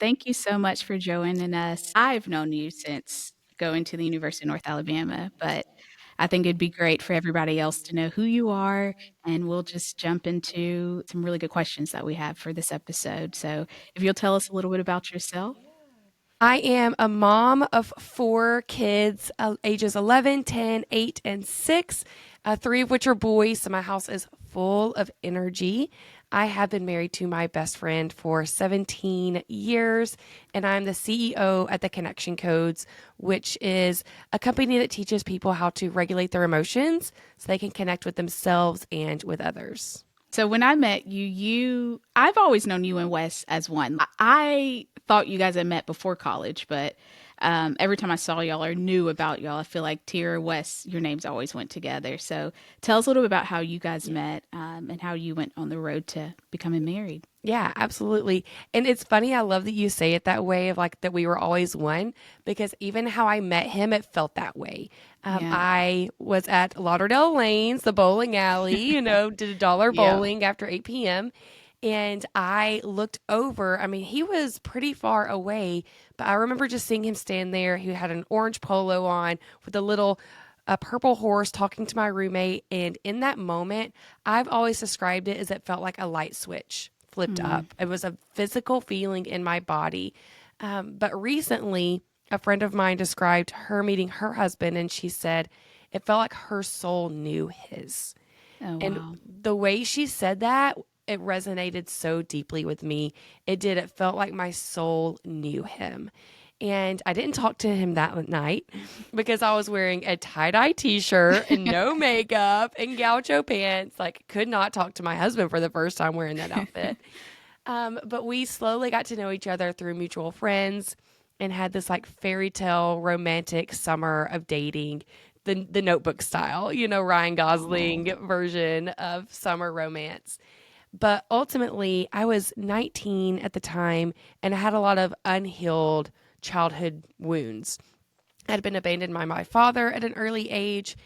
Thank you so much for joining us. I've known you since going to the University of North Alabama, but I think it'd be great for everybody else to know who you are, and we'll just jump into some really good questions that we have for this episode. So, if you'll tell us a little bit about yourself. I am a mom of four kids, ages 11, 10, 8, and 6, three of which are boys. So my house is full of energy. I have been married to my best friend for 17 years, and I'm the CEO at the Connection Codes, which is a company that teaches people how to regulate their emotions so they can connect with themselves and with others. So when I met you, I've always known you and Wes as one. I thought you guys had met before college, but every time I saw y'all or knew about y'all, I feel like Tera, Wes, your names always went together. So tell us a little bit about how you guys met and how you went on the road to becoming married. Yeah, absolutely. And it's funny, I love that you say it that way of like that we were always one, because even how I met him, it felt that way. Yeah. I was at Lauderdale Lanes, the bowling alley, did a dollar Yeah. bowling after 8 p.m. And I looked over. I mean, he was pretty far away, but I remember just seeing him stand there. He had an orange polo on with a purple horse talking to my roommate. And in that moment, I've always described it as it felt like a light switch flipped Mm. up. It was a physical feeling in my body. But recently, a friend of mine described her meeting her husband, and she said it felt like her soul knew his. Oh, And wow. the way she said that, it resonated so deeply with me. It did. It felt like my soul knew him. And I didn't talk to him that night because I was wearing a tie-dye t-shirt and no makeup and gaucho pants. Like, could not talk to my husband for the first time wearing that outfit. But we slowly got to know each other through mutual friends and had this like fairy tale romantic summer of dating, the Notebook style, Ryan Oh. Gosling version of summer romance. But ultimately, I was 19 at the time and I had a lot of unhealed childhood wounds. I had been abandoned by my father at an early age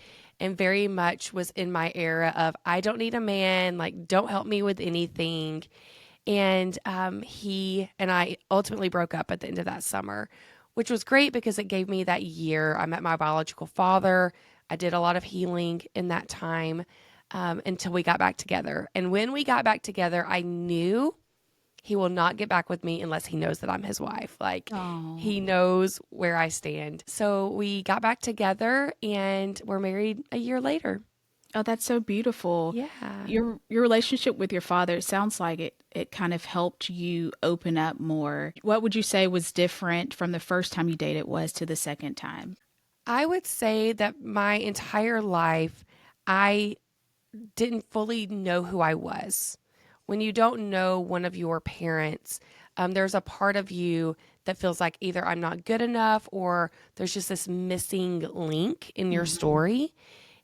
and very much was in my era of I don't need a man, like, don't help me with anything. And he and I ultimately broke up at the end of that summer, which was great because it gave me that year. I met my biological father. I did a lot of healing in that time until we got back together. And when we got back together, I knew he will not get back with me unless he knows that I'm his wife. Like, Oh. he knows where I stand. So we got back together and we're married a year later. Oh, that's so beautiful. Yeah. Your relationship with your father, it sounds like it kind of helped you open up more. What would you say was different from the first time you dated was to the second time? I would say that my entire life, I didn't fully know who I was. When you don't know one of your parents, there's a part of you that feels like either I'm not good enough or there's just this missing link in your Mhm. story.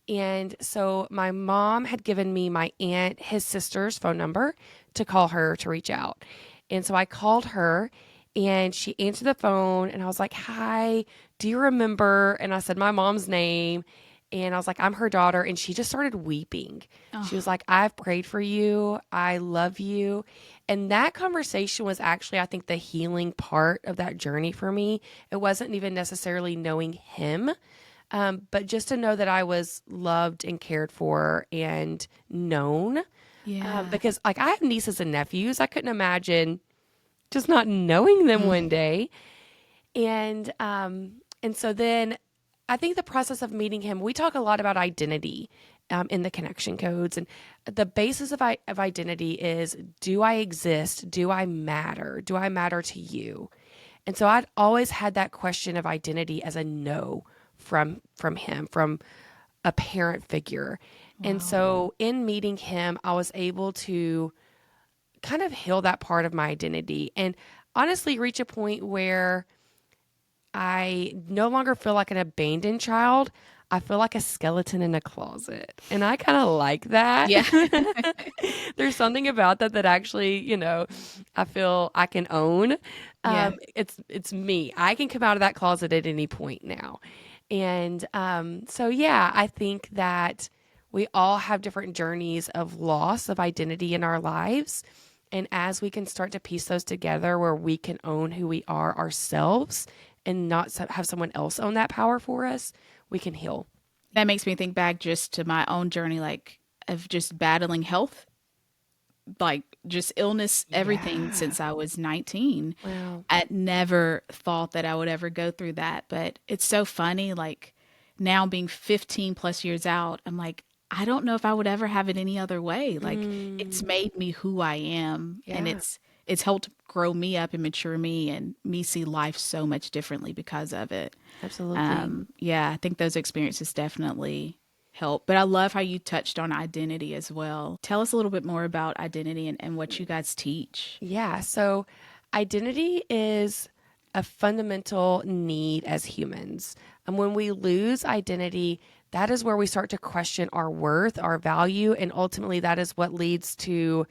And so my mom had given me my aunt, his sister's phone number to call her to reach out. And so I called her and she answered the phone and I was like, "Hi, do you remember?" And I said my mom's name and I was like, "I'm her daughter." And she just started weeping. She was Oh, like, "I've prayed for you. I love you." And that conversation was actually, I think, the healing part of that journey for me. It wasn't even necessarily knowing him, but just to know that I was loved and cared for and known. yeah. Because, like, I have nieces and nephews. I couldn't imagine just not knowing them Mm. one day. And so then I think the process of meeting him, we talk a lot about identity in the connection codes. And the basis of identity is, do I exist? Do I matter? Do I matter to you? And so I'd always had that question of identity as a no from him, from a parent figure. And Wow. so in meeting him, I was able to kind of heal that part of my identity and honestly reach a point where I no longer feel like an abandoned child. I feel like a skeleton in a closet. And I kind of like that. Yeah. There's something about that that actually, I feel I can own. Yeah. It's me. I can come out of that closet at any point now. And so, yeah, I think that we all have different journeys of loss of identity in our lives. And as we can start to piece those together where we can own who we are ourselves and not have someone else own that power for us, we can heal. That makes me think back just to my own journey, like of just battling health, like just illness, everything Yeah. since I was 19. Wow. I never thought that I would ever go through that. But it's so funny, like now being 15 plus years out, I'm like, I don't know if I would ever have it any other way. Like it's Mm, made me who I am, and yeah, it's helped grow me up and mature me and me see life so much differently because of it. absolutely. Yeah, I think those experiences definitely help. But I love how you touched on identity as well. Tell us a little bit more about identity and what you guys teach. Yeah. So identity is a fundamental need as humans. And when we lose identity, that is where we start to question our worth, our value, and ultimately that is what leads to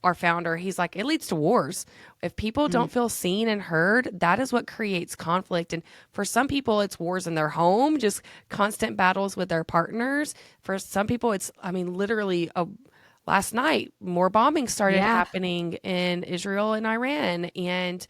our founder. He's like, it leads to wars. If people Mm, don't feel seen and heard, that is what creates conflict. And for some people, it's wars in their home, just constant battles with their partners. For some people, it's, I mean, literally last night, more bombing started yeah. happening in Israel and Iran. And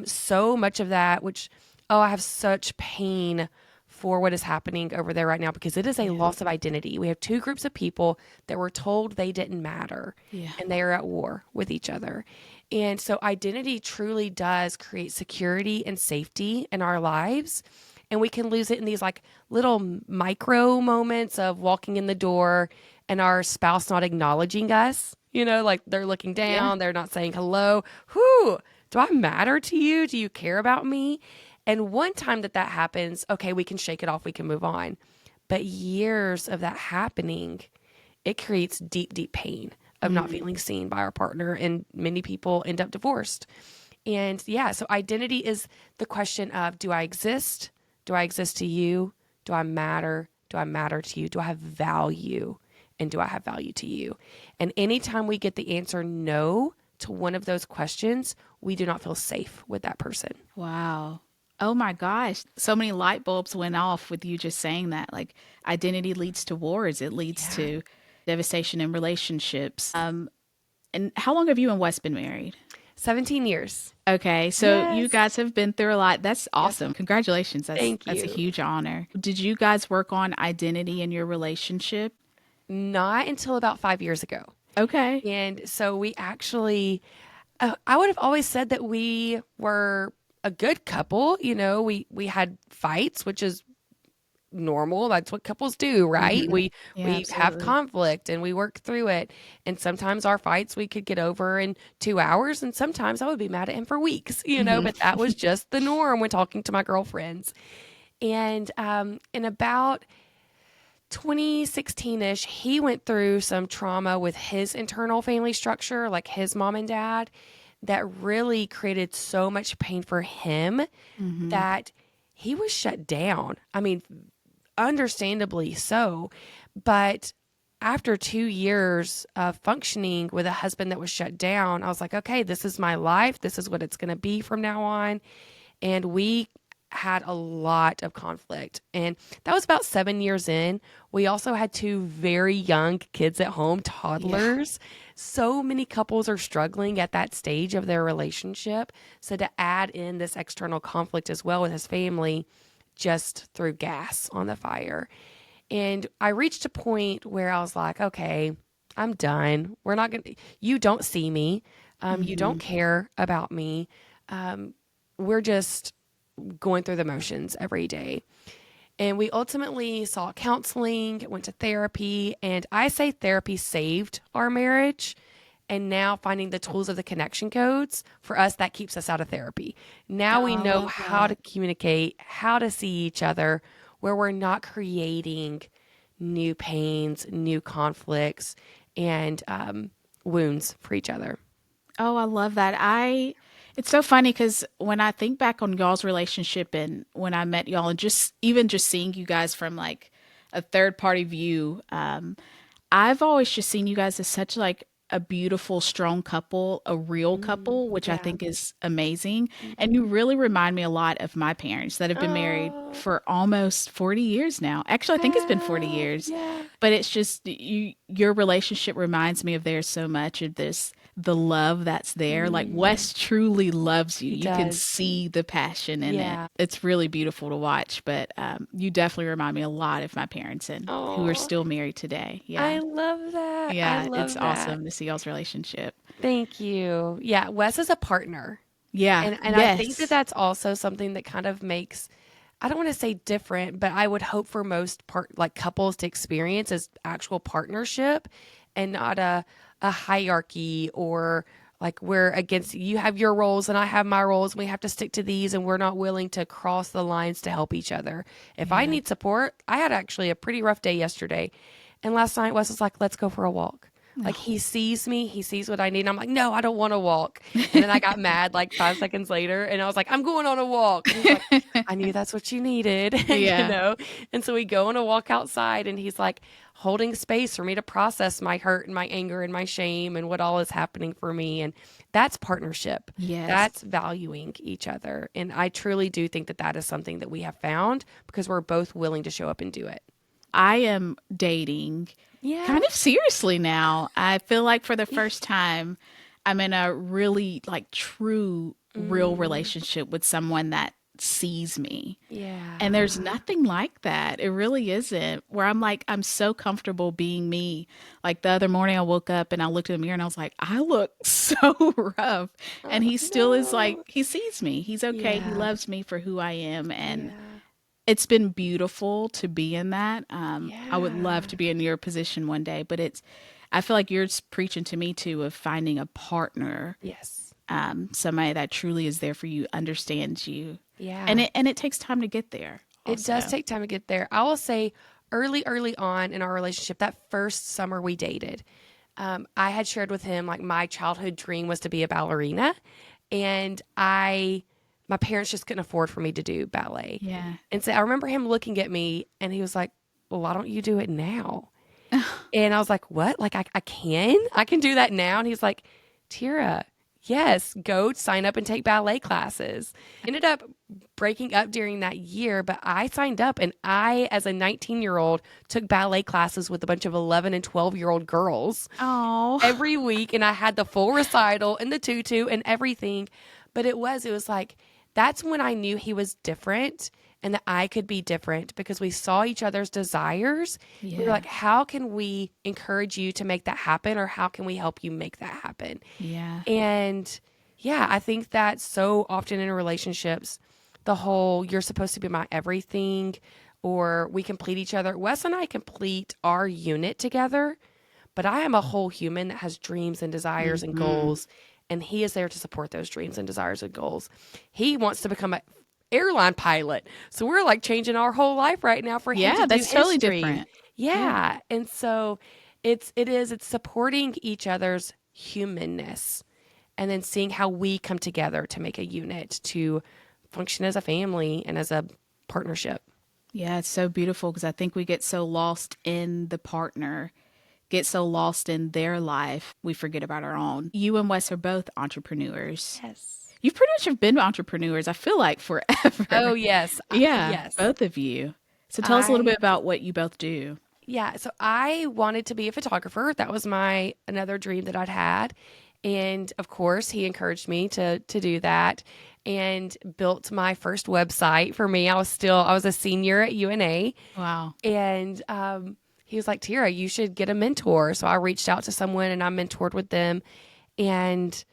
so much of that, which, oh, I have such pain for what is happening over there right now because it is a Yeah. loss of identity. We have two groups of people that were told they didn't matter Yeah. and they are at war with each other. And so identity truly does create security and safety in our lives. And we can lose it in these like little micro moments of walking in the door and our spouse not acknowledging us. You know, like they're looking Yeah. down, they're not saying hello. Who do I matter to you? Do you care about me? And one time that that happens, okay, we can shake it off, we can move on. But years of that happening, it creates deep, deep pain of not Mm. feeling seen by our partner. And many people end up divorced. And yeah, so identity is the question of do I exist? Do I exist to you? Do I matter? Do I matter to you? Do I have value? And do I have value to you? And anytime we get the answer no to one of those questions, we do not feel safe with that person. Wow. Oh my gosh. So many light bulbs went off with you just saying that. Like identity leads to wars, it leads Yeah. to devastation in relationships. And how long have you and Wes been married? 17 years. Okay, so you Yes. guys have been through a lot. That's Yep. awesome. Congratulations. Thank That's a you. huge honor. Did you guys work on identity in your relationship? Not until about 5 years ago. Okay. And so we actually, I would have always said that we were a good couple. You know, we had fights, which is normal. That's what couples do, right? Hmm. Yeah, We have absolutely. conflict and we work through it. And sometimes our fights we could get over in 2 hours, and sometimes I would be mad at him for weeks. You know, Hmm. but that was just the norm when talking to my girlfriends. And in about 2016-ish, he went through some trauma with his internal family structure, like his mom and dad, that really created so much pain for him Hmm. that he was shut down. I mean, understandably so. But after 2 years of functioning with a husband that was shut down, I was like, okay, this is my life. This is what it's going to be from now on. And we had a lot of conflict. And that was about 7 years in. We also had two very young kids at home, Yeah. toddlers. So many couples are struggling at that stage of their relationship. So to add in this external conflict as well with his family just threw gas on the fire. And I reached a point where I was like, okay, I'm done. We're not going to, you don't see me. You Hmm. don't care about me. We're just going through the motions every day. And we ultimately sought counseling, went to therapy, and I say therapy saved our marriage. And now finding the tools of the connection codes for us, that keeps us out of therapy. Now we Oh, I know love how to that. communicate, how to see each other, where we're not creating new pains, new conflicts, and wounds for each other. Oh, I love that. It's so funny because when I think back on y'all's relationship and when I met y'all and just even just seeing you guys from like a third party view, I've always just seen you guys as such like a beautiful, strong couple, a real couple, which I Yeah. think is amazing. And you really remind me a lot of my parents that have been married Oh, for almost 40 years now. Actually, I think it's been 40 wow. years. Yeah. But it's just your relationship reminds me of theirs so much of this the love that's there. Like Mm, Wes truly loves you. he You can does. see the passion in it. Yeah. It's really beautiful to watch. But you definitely remind me a lot of my parents and who are Oh, still married today. I Yeah. love that. I Yeah. It's love that. awesome to see y'all's relationship. Thank you. Yeah, Wes is a partner. Yeah. And I think that Yes. that's also something that kind of makes, I don't want to say different, but I would hope for most like couples to experience as actual partnership and not a hierarchy or like we're against you have your roles and I have my roles and we have to stick to these and we're not willing to cross the lines to help each other. If I Yeah. need support, I had actually a pretty rough day yesterday. And last night Wes was like, let's go for a walk. Like he sees me, he sees what I need. And I'm like, no, I don't want to walk. And then I got mad like 5 seconds later and I was like, I'm going on a walk. And he's like, I knew that's what you needed, you Yeah. know? And so we go on a walk outside and he's like holding space for me to process my hurt and my anger and my shame and what all is happening for me. And that's partnership. Yes. That's valuing each other. And I truly do think that that is something that we have found because we're both willing to show up and do it. I am dating Yeah. kind of seriously now. I feel like for the first time, I'm in a really like true, real Mm, relationship with someone that sees me. yeah. And there's nothing like that. It really isn't. Where I'm like, I'm so comfortable being me. Like the other morning, I woke up and I looked in the mirror and I was like, I look so rough. And he still is like, No. he sees me. He's okay. He Yeah. loves me for who I am. And Yeah. it's been beautiful to be in that. I would love Yeah. to be in your position one day, but I feel like you're preaching to me too of finding a partner, Yes. somebody that truly is there for you, understands you, Yeah. and it takes time to get there. It does Also, take time to get there. I will say early on in our relationship, that first summer we dated, I had shared with him like my childhood dream was to be a ballerina. And my parents just couldn't afford for me to do ballet. yeah, And so I remember him looking at me and he was like, well, why don't you do it now? And I was like, what? Like, I can? I can do that now? And he's like, Tira, yes, go sign up and take ballet classes. Ended up breaking up during that year, but I signed up and I, as a 19-year-old, took ballet classes with a bunch of 11 and 12-year-old girls oh, every week. And I had the full recital and the tutu and everything. But it was like, that's when I knew he was different and that I could be different because we saw each other's desires. We were yeah, like, how can we encourage you to make that happen? Or how can we help you make that happen? yeah, And yeah, I think that so often in relationships, the whole you're supposed to be my everything or we complete each other. Wes and I complete our unit together, but I am a whole human that has dreams and desires and hmm, goals, and he is there to support those dreams and desires and goals. He wants to become an airline pilot. So we're like changing our whole life right now for him to yeah. do That's his totally dream. different. Yeah, Yeah. And so it's supporting each other's humanness and then seeing how we come together to make a unit to function as a family and as a partnership. yeah. It's so beautiful because I think we get so lost in the partner, get so lost in their life, we forget about our own. You and Wes are both entrepreneurs. Yes. You've pretty much have been entrepreneurs, I feel like, Oh, forever. yes. Yeah, Yes. both of you. So tell us a little I bit about what you both do. Yeah, so I wanted to be a photographer. That was my another dream that I'd had. And of course, he encouraged me to do that and built my first website for me. I was a senior at UNA Wow. and he was like, Tira, you should get a mentor. So I reached out to someone and I mentored with them. And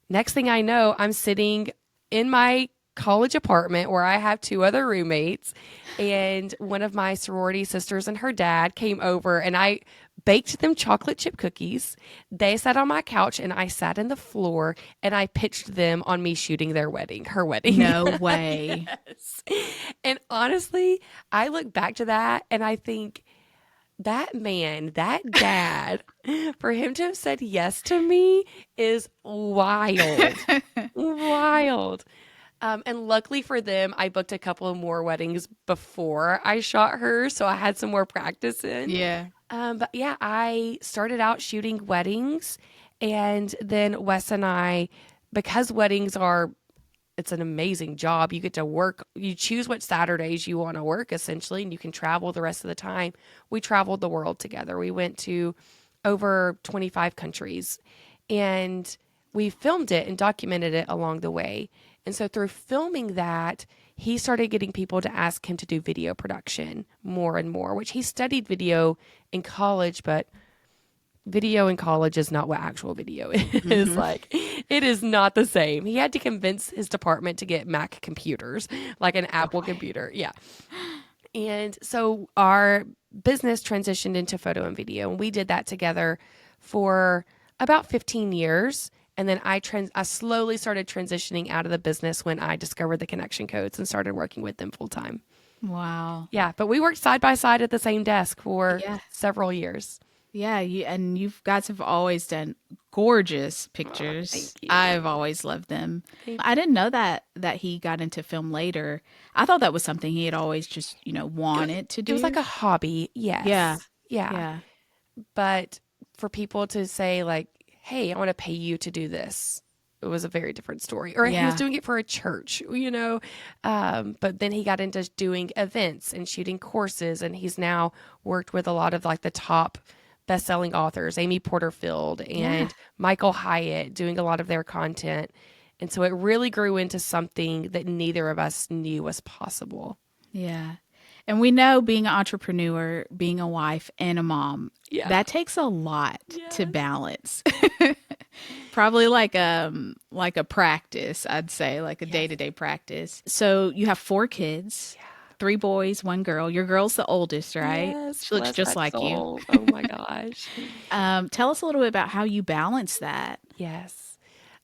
next thing I know, I'm sitting in my college apartment where I have two other roommates, and one of my sorority sisters and her dad came over, and I baked them chocolate chip cookies. They sat on my couch, and I sat in the floor, and I pitched them on me shooting her wedding. No way. Yes. And honestly, I look back to that, and I think, that man, that dad, for him to have said yes to me is wild. Wild. And luckily for them, I booked a couple of more weddings before I shot her, so I had some more practice in. Yeah. But yeah, I started out shooting weddings, and then Wes and I, because weddings are it's an amazing job. You get to work, you choose what Saturdays you want to work essentially, and you can travel the rest of the time. We traveled the world together. We went to over 25 countries. And we filmed it and documented it along the way. And so through filming that, he started getting people to ask him to do video production more and more, which he studied video in college, but video in college is not what actual video is. Hmm. Like, it is not the same. He had to convince his department to get Mac computers, like an Apple Okay. computer. Yeah. And so our business transitioned into photo and video, and we did that together for about 15 years. And then I slowly started transitioning out of the business when I discovered the connection codes and started working with them full time. Wow. Yeah, but we worked side by side at the same desk for Yeah. several years. Yeah, you guys have always done gorgeous Oh, thank pictures. you. I've always loved them. Thank- I didn't know that he got into film later. I thought that was something he had always just, It was, wanted to it was like do. a hobby, Yeah. yes. Yeah. Yeah. But for people to say, like, hey, I want to pay you to do this, it was a very different story. Or he was Yeah. doing it for a church, you know. But then he got into doing events and shooting courses, and he's now worked with a lot of like the top best-selling authors, Amy Porterfield Yeah. and Michael Hyatt, doing a lot of their content. And so it really grew into something that neither of us knew was possible. Yeah. And we know being an entrepreneur, being a wife and a mom, Yeah. that takes a lot to Yes. balance. Probably like a practice, I'd say, like a Yes. day-to-day practice. So you have four kids, three boys, one girl. Your girl's the oldest, right? Yes, She looks bless just that like you. soul. Oh my gosh. Tell us a little bit about how you balance that. Yes.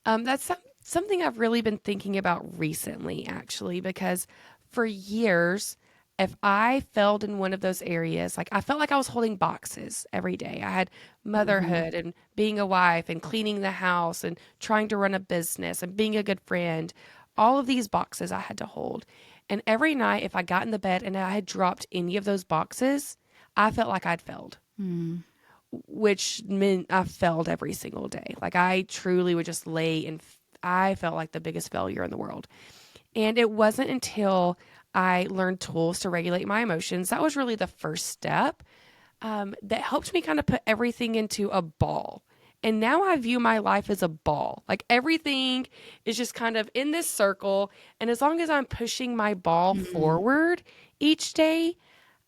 That's something I've really been thinking about recently, actually, because for years, if I failed in one of those areas, like I felt like I was holding boxes every day. I had Hmm. motherhood and being a wife and cleaning the house and trying to run a business and being a good friend. All of these boxes I had to hold. And every night, if I got in the bed and I had dropped any of those boxes, I felt like I'd failed, Mm. which meant I failed every single day. Like I truly would just lay and I felt like the biggest failure in the world. And it wasn't until I learned tools to regulate my emotions, that was really the first step, that helped me kind of put everything into a ball. And now I view my life as a ball. Like everything is just kind of in this circle. And as long as I'm pushing my ball Mm. forward each day,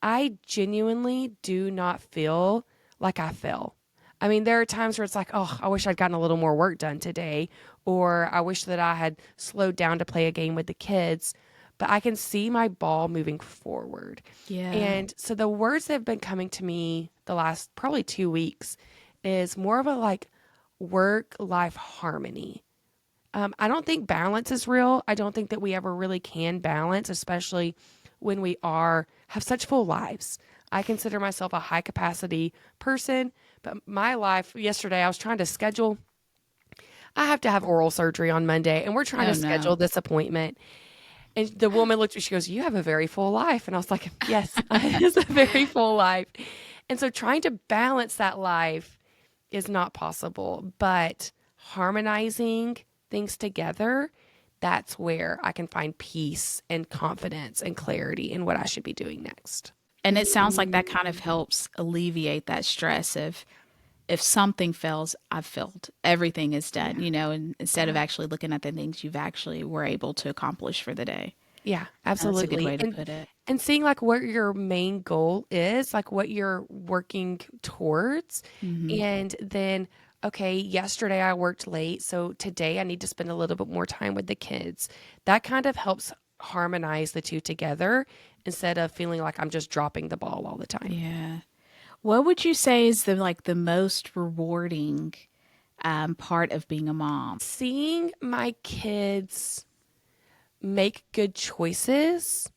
I genuinely do not feel like I fail. I mean, there are times where it's like, oh, I wish I'd gotten a little more work done today, or I wish that I had slowed down to play a game with the kids, but I can see my ball moving forward. Yeah. And so the words that have been coming to me the last probably 2 weeks is more of a like work life harmony. I don't think balance is real. I don't think that we ever really can balance, especially when we have such full lives. I consider myself a high capacity person, but my life yesterday, I was trying to schedule. I have to have oral surgery on Monday, and we're trying Oh to no. schedule this appointment. And the woman looked at me, she goes, "You have a very full life." And I was like, "Yes, it is a very full life." And so trying to balance that life is not possible, but harmonizing things together, that's where I can find peace and confidence and clarity in what I should be doing next. And it sounds like that kind of helps alleviate that stress of if something fails, I've failed. Everything is done, Yeah. and instead of Yeah. actually looking at the things you've actually were able to accomplish for the day. Yeah, That's a good absolutely. way to put it. And seeing like what your main goal is, like what you're working towards. Hmm. And then, okay, yesterday I worked late, so today I need to spend a little bit more time with the kids. That kind of helps harmonize the two together instead of feeling like I'm just dropping the ball all the time. Yeah. What would you say is the most rewarding part of being a mom? Seeing my kids make good choices,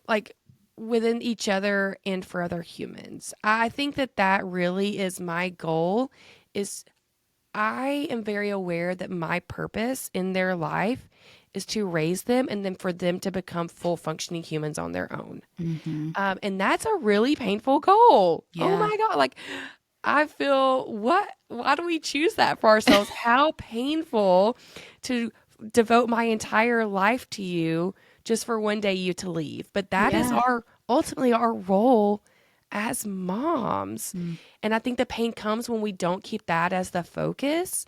like within each other and for other humans. I think that that really is my goal is I am very aware that my purpose in their life is to raise them and then for them to become full functioning humans on their own. Hmm. And that's a really painful goal. Oh Yeah. my God. Like, I feel why do we choose that for ourselves? How painful to devote my entire life to you just for one day you to leave. But that is Yeah. ultimately our role as moms. Mm. And I think the pain comes when we don't keep that as the focus.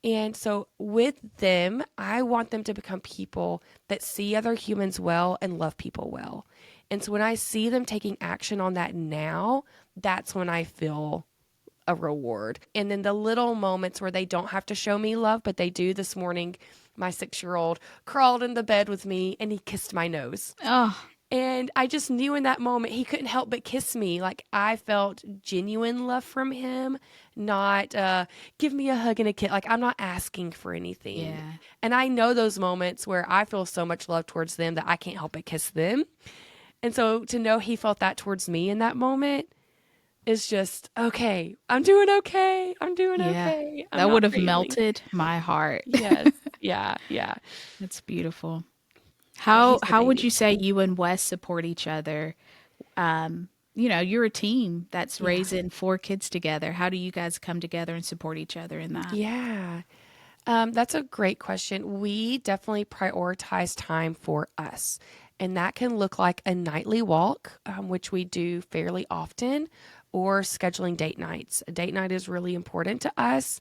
And so with them, I want them to become people that see other humans well and love people well. And so when I see them taking action on that now, that's when I feel a reward. And then the little moments where they don't have to show me love, but they do. This morning, my 6-year-old crawled in the bed with me and he kissed my nose. Oh, And I just knew in that moment he couldn't help but kiss me. Like I felt genuine love from him, not give me a hug and a kiss. Like I'm not asking for anything. yeah. And I know those moments where I feel so much love towards them that I can't help but kiss them. And so to know he felt that towards me in that moment is just, okay, I'm doing okay. I'm doing Yeah. okay. I'm That would not have failing. melted my heart. Yes. Yeah. Yeah. That's beautiful. But How he's the how would baby. you say you and Wes support each other? You're a team that's Yeah. raising 4 kids together. How do you guys come together and support each other in that? Yeah. That's a great question. We definitely prioritize time for us. And that can look like a nightly walk, which we do fairly often, or scheduling date nights. A date night is really important to us.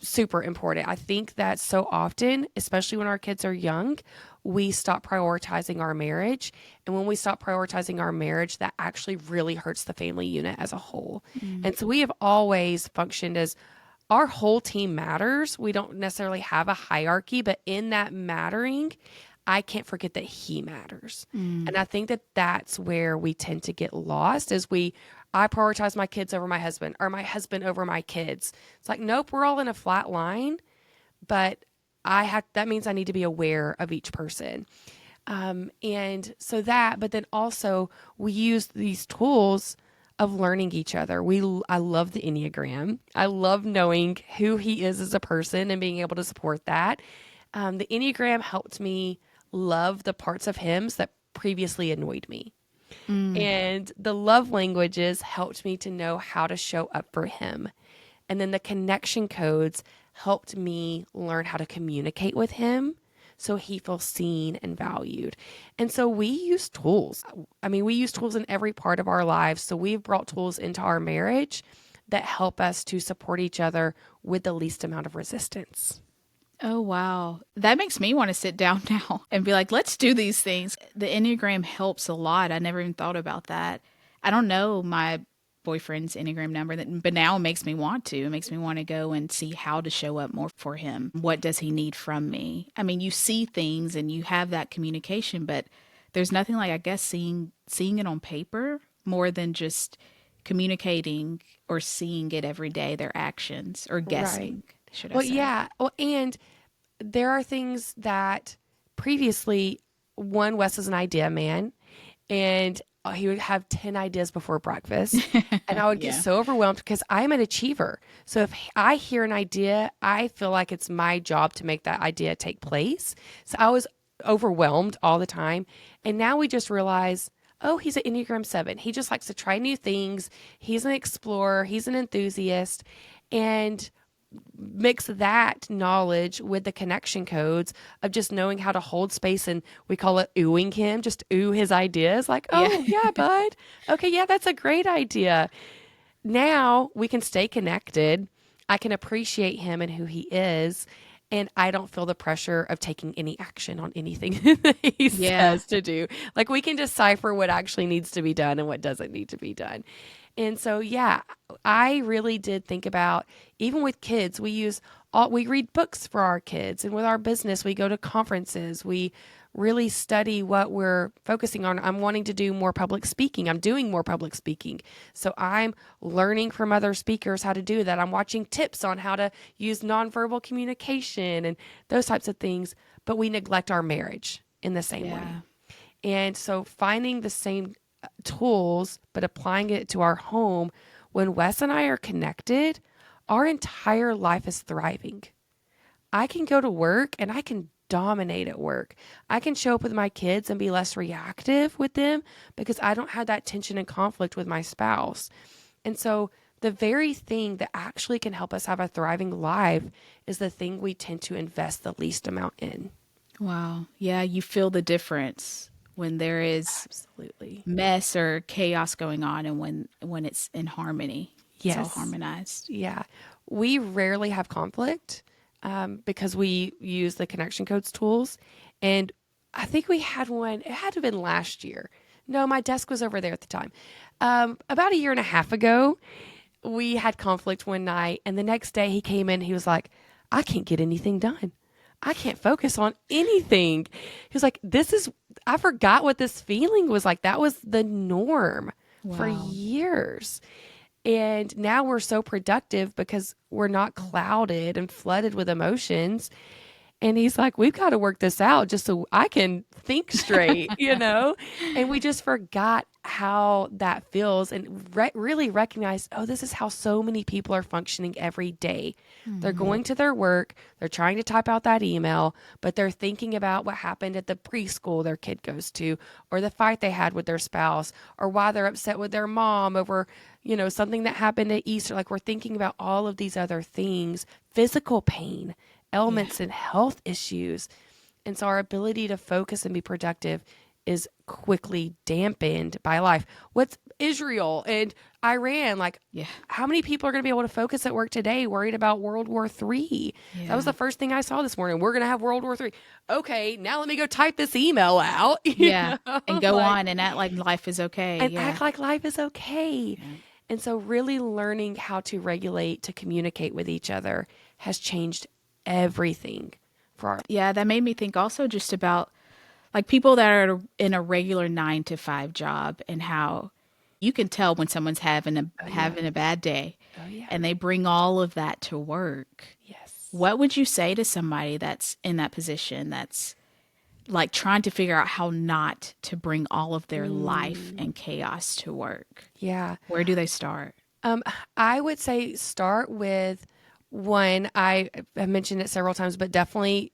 Super important. I think that so often, especially when our kids are young, we stop prioritizing our marriage. And when we stop prioritizing our marriage, that actually really hurts the family unit as a whole. Mm. And so we have always functioned as our whole team matters. We don't necessarily have a hierarchy, but in that mattering, I can't forget that he matters. Mm. And I think that that's where we tend to get lost is I prioritize my kids over my husband or my husband over my kids. It's like, nope, we're all in a flat line, but that means I need to be aware of each person. And so but then also we use these tools of learning each other. I love the Enneagram. I love knowing who he is as a person and being able to support that. The Enneagram helped me love the parts of him that previously annoyed me. Mm. And the love languages helped me to know how to show up for him. And then the connection codes helped me learn how to communicate with him so he feels seen and valued. And so we use tools. I mean, we use tools in every part of our lives. So we've brought tools into our marriage that help us to support each other with the least amount of resistance. Oh, wow. That makes me want to sit down now and be like, let's do these things. The Enneagram helps a lot. I never even thought about that. I don't know my boyfriend's Enneagram number, but now it makes me want to. It makes me want to go and see how to show up more for him. What does he need from me? I mean, you see things and you have that communication, but there's nothing like, I guess, seeing it on paper more than just communicating or seeing it every day, their actions, or Right. guessing, should I Well, say. yeah. Well, and there are things that previously, Wes is an idea man, and he would have 10 ideas before breakfast. And I would get Yeah. so overwhelmed because I'm an achiever. So if I hear an idea, I feel like it's my job to make that idea take place. So I was overwhelmed all the time. And now we just realize, oh, he's an Enneagram 7. He just likes to try new things. He's an explorer, he's an enthusiast. And mix that knowledge with the connection codes of just knowing how to hold space, and we call it oohing him, just ooh his ideas like, Yeah. oh yeah, bud, okay, yeah, that's a great idea. Now we can stay connected. I can appreciate him and who he is, and I don't feel the pressure of taking any action on anything that he Yeah. says to do. Like we can decipher what actually needs to be done and what doesn't need to be done. And so, yeah, I really did think about, even with kids, we read books for our kids, and with our business, we go to conferences. We really study what we're focusing on. I'm wanting to do more public speaking. I'm doing more public speaking. So I'm learning from other speakers how to do that. I'm watching tips on how to use nonverbal communication and those types of things, but we neglect our marriage in the same way. Yeah. And so finding the same tools, but applying it to our home, when Wes and I are connected, our entire life is thriving. I can go to work and I can dominate at work. I can show up with my kids and be less reactive with them because I don't have that tension and conflict with my spouse. And so the very thing that actually can help us have a thriving life is the thing we tend to invest the least amount in. Wow. Yeah, you feel the difference when there is Absolutely. mess or chaos going on, and when it's in harmony, it's all Yes. harmonized. Yeah. We rarely have conflict because we use the connection codes tools. And I think we had one, it had to have been last year. No, my desk was over there at the time. About a year and a half ago, we had conflict one night. And the next day he came in, he was like, I can't get anything done. I can't focus on anything. He was like, I forgot what this feeling was like. That was the norm for Wow. years. And now we're so productive because we're not clouded and flooded with emotions. And he's like, we've got to work this out just so I can think straight, you know? And we just forgot how that feels and really recognize, oh, this is how so many people are functioning every day. They're going to their work, they're trying to type out that email, but they're thinking about what happened at the preschool their kid goes to, or the fight they had with their spouse, or why they're upset with their mom over, something that happened at Easter. Like we're thinking about all of these other things, physical pain, Yeah. ailments and health issues. And so our ability to focus and be productive is quickly dampened by life. What's Israel and Iran? Like, Yeah. how many people are going to be able to focus at work today worried about World War III? That was Yeah. the first thing I saw this morning. We're going to have World War III. Okay, now let me go type this email out, Yeah. And go like, on and act like life is okay. and Yeah. act like life is okay. Yeah. And so really learning how to regulate, to communicate with each other has changed everything for our. Yeah, that made me think also just about like people that are in a regular 9 to 5 job, and how you can tell when someone's Oh yeah. having a bad day, Oh yeah. and they bring all of that to work. Yes. What would you say to somebody that's in that position, that's like trying to figure out how not to bring all of their life Mm, and chaos to work? yeah. Where do they start? Um, I would say start with one. I have mentioned it several times, but definitely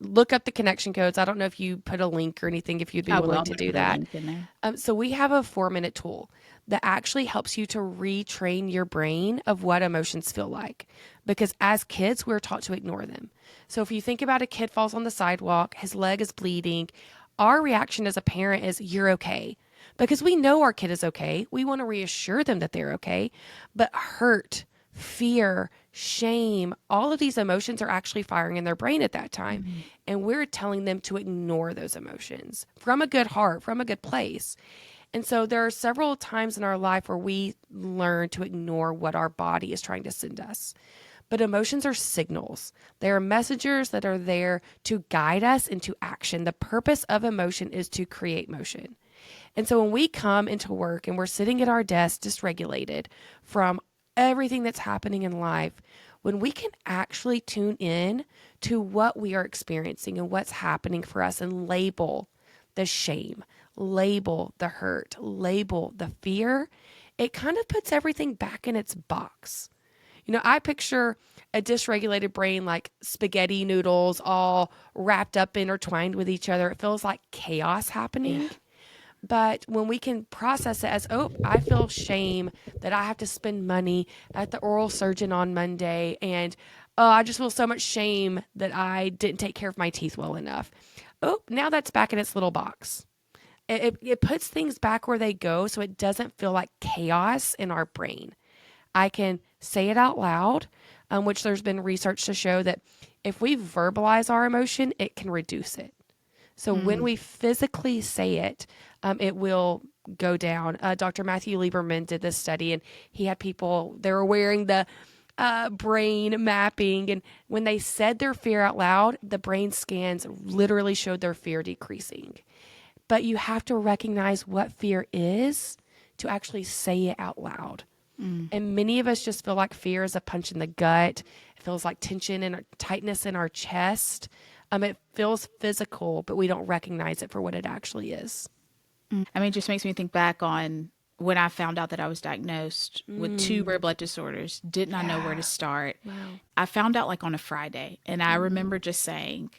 look up the connection codes. I don't know if you put a link or anything, if you'd be I will. willing I'm to going to do put a that. link in there. So we have a 4-minute tool that actually helps you to retrain your brain of what emotions feel like. Because as kids, we're taught to ignore them. So if you think about a kid falls on the sidewalk, his leg is bleeding, our reaction as a parent is, you're okay. Because we know our kid is okay. We want to reassure them that they're okay. But hurt, fear, shame, all of these emotions are actually firing in their brain at that time. Mhm. And we're telling them to ignore those emotions from a good heart, from a good place. And so there are several times in our life where we learn to ignore what our body is trying to send us. But emotions are signals. They are messengers that are there to guide us into action. The purpose of emotion is to create motion. And so when we come into work and we're sitting at our desk dysregulated from everything that's happening in life, when we can actually tune in to what we are experiencing and what's happening for us and label the shame, label the hurt, label the fear, it kind of puts everything back in its box. I picture a dysregulated brain like spaghetti noodles all wrapped up, intertwined with each other. It feels like chaos Yeah. happening. But when we can process it as, oh, I feel shame that I have to spend money at the oral surgeon on Monday, and oh, I just feel so much shame that I didn't take care of my teeth well enough. Oh, now that's back in its little box. It puts things back where they go so it doesn't feel like chaos in our brain. I can say it out loud, which there's been research to show that if we verbalize our emotion, it can reduce it. So when Mm. we physically say it, it will go down. Dr. Matthew Lieberman did this study, and he had people, they were wearing the brain mapping. And when they said their fear out loud, the brain scans literally showed their fear decreasing. But you have to recognize what fear is to actually say it out loud. Mm. And many of us just feel like fear is a punch in the gut. It feels like tension and tightness in our chest. It feels physical, but we don't recognize it for what it actually is. I mean, it just makes me think back on when I found out that I was diagnosed with two rare blood disorders. Did not know where to Yeah. start. Wow. I found out like on a Friday, and I remember just saying,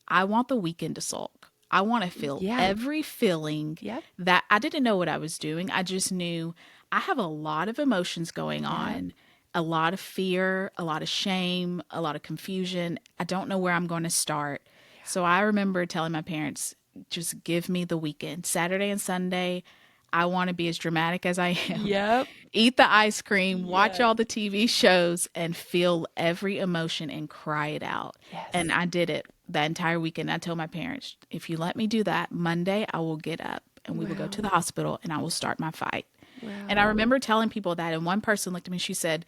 I want the weekend to sulk. I want to feel Yeah. every feeling Yep. that I didn't know what I was doing. I just knew I have a lot of emotions going Yep. on, a lot of fear, a lot of shame, a lot of confusion. I don't know where I'm going to start. So I remember telling my parents, just give me the weekend. Saturday and Sunday, I want to be as dramatic as I am. Yep. Eat the ice cream, watch Yes. all the TV shows, and feel every emotion and cry it out. And Yes. I did it that entire weekend. I told my parents, if you let me do that, Monday I will get up and we will go to Wow. the hospital and I will start my fight. And I Wow. remember telling people that, and one person looked at me and she said,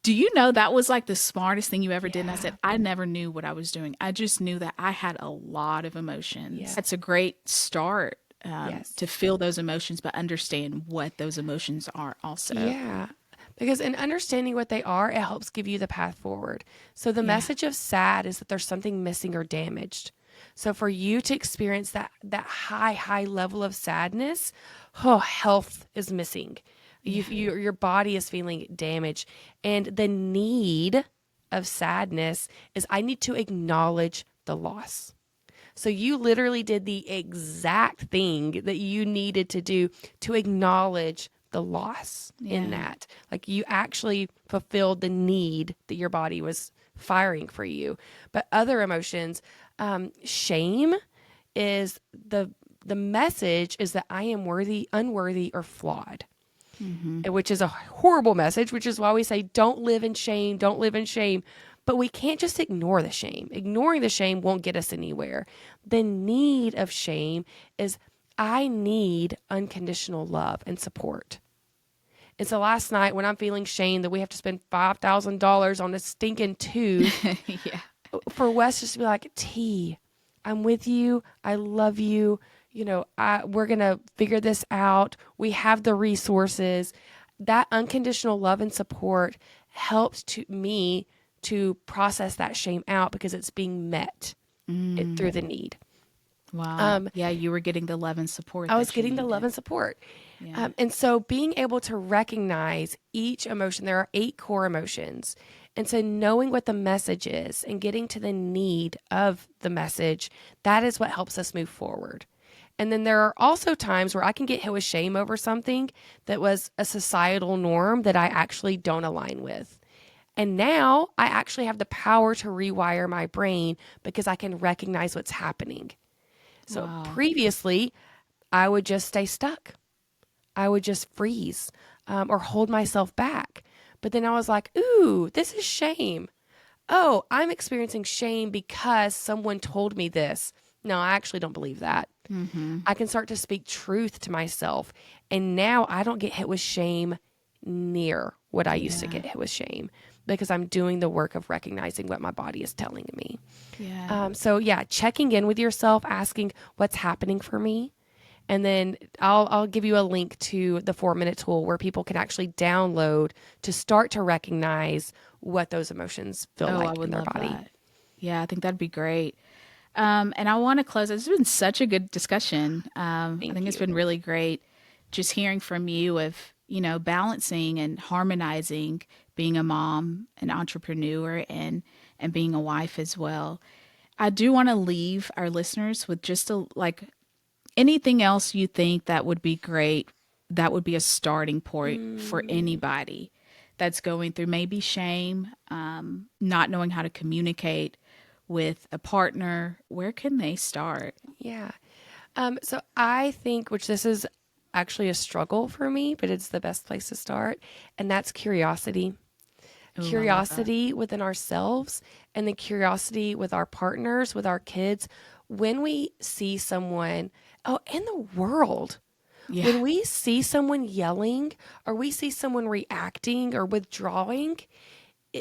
do you know that was like the smartest thing you ever did? And I Yeah. said, I never knew what I was doing. I just knew that I had a lot of emotions. Yeah. It's a great start Yes. to feel those emotions, but understand what those emotions are also. Yeah. Because in understanding what they are, it helps give you the path forward. So the Yeah. message of sad is that there's something missing or damaged. So for you to experience that high level of sadness, oh, health is missing. Your body is feeling damaged. And the need of sadness is I need to acknowledge the loss. So you literally did the exact thing that you needed to do to acknowledge the loss in Yeah. that. Like you actually fulfilled the need that your body was firing for you. But other emotions, shame is the message is that I am worthy, unworthy, or flawed, Mm-hmm. which is a horrible message, which is why we say don't live in shame, don't live in shame. But we can't just ignore the shame. Ignoring the shame won't get us anywhere. The need of shame is I need unconditional love and support. And so last night when I'm feeling shame that we have to spend $5,000 on a stinking tube, Yeah. for Wes just to be like, T, I'm with you. I love you. You know, we're going to figure this out. We have the resources. That unconditional love and support helps me to process that shame out because it's being met through the need. Wow. Um, Yeah, you were getting the love and support I was that you getting the love needed. and support. Yeah. And so being able to recognize each emotion, there are 8 core emotions. And so knowing what the message is and getting to the need of the message, that is what helps us move forward. And then there are also times where I can get hit with shame over something that was a societal norm that I actually don't align with. And now I actually have the power to rewire my brain because I can recognize what's happening. So Wow. previously, I would just stay stuck. I would just freeze or hold myself back. But then I was like, ooh, this is shame. Oh, I'm experiencing shame because someone told me this. No, I actually don't believe that. Mm-hmm. I can start to speak truth to myself. And now I don't get hit with shame near what I used to Yeah. get hit with shame because I'm doing the work of recognizing what my body is telling me. Yeah. So yeah, checking in with yourself, asking what's happening for me. And then I'll give you a link to the 4-minute tool where people can actually download to start to recognize what those emotions feel Oh, I like in would their love body. that. Yeah, I think that'd be great. And I want to close. It's been such a good discussion. I Thank think it's you. been really great just hearing from you of, balancing and harmonizing being a mom, an entrepreneur, and being a wife as well. I do want to leave our listeners with just anything else you think that would be great, that would be a starting point for Mm, anybody that's going through maybe shame, not knowing how to communicate with a partner. Where can they start? yeah. So I think, which this is actually a struggle for me, but it's the best place to start, and that's curiosity. Oh, I love that. Curiosity within ourselves and the curiosity with our partners, with our kids. When we see someone, oh, in the world, Yeah. when we see someone yelling or we see someone reacting or withdrawing,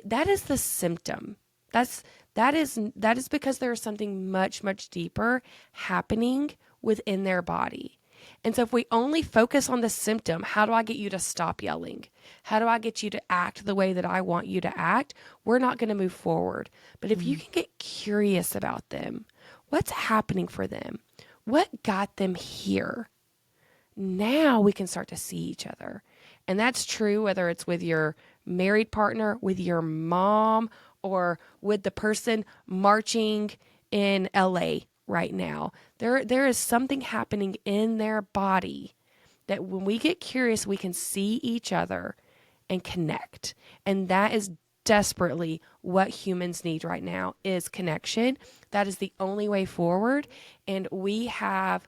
that is the symptom. That's that is because there is something much deeper happening within their body. And so if we only focus on the symptom, how do I get you to stop yelling? How do I get you to act the way that I want you to act? We're not going to move forward. But if you Mm. can get curious about them, what's happening for them? What got them here? Now we can start to see each other. And that's true whether it's with your married partner, with your mom, or with the person marching in LA right now. There is something happening in their body that when we get curious, we can see each other and connect. And that is desperately what humans need right now is connection. That is the only way forward. And we have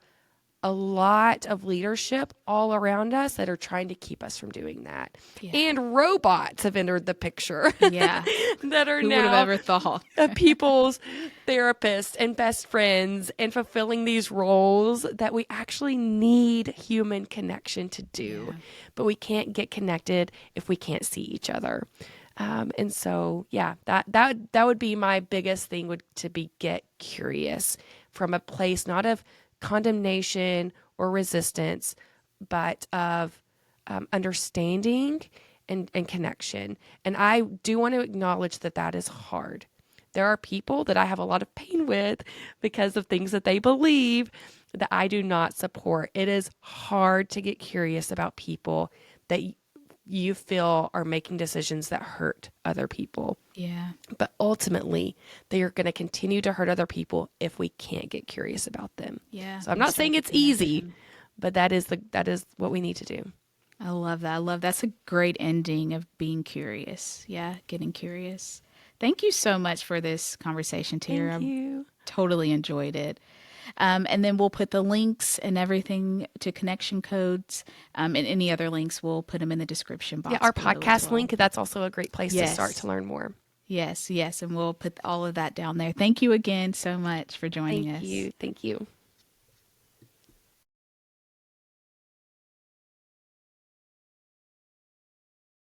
a lot of leadership all around us that are trying to keep us from doing that. Yeah. And robots have entered the picture Yeah. that are Who would have now ever thought? people's therapists and best friends and fulfilling these roles that we actually need human connection to do. Yeah. But we can't get connected if we can't see each other. And so, yeah, that would be my biggest thing, would to be get curious from a place not of condemnation or resistance, but of understanding and connection. And I do want to acknowledge that that is hard. There are people that I have a lot of pain with because of things that they believe that I do not support. It is hard to get curious about people that you feel are making decisions that hurt other people. Yeah. But ultimately, they are going to continue to hurt other people if we can't get curious about them. Yeah. So I'm not saying it's easy, but that is what we need to do. I love that. That's a great ending of being curious. Yeah, getting curious. Thank you so much for this conversation, Tara. Thank you. Totally enjoyed it. And then we'll put the links and everything to connection codes, and any other links, we'll put them in the description box. Yeah, our below as podcast well. link, that's also a great place to Yes. start to learn more. Yes, and we'll put all of that down there. Thank you again so much for joining us. Thank you.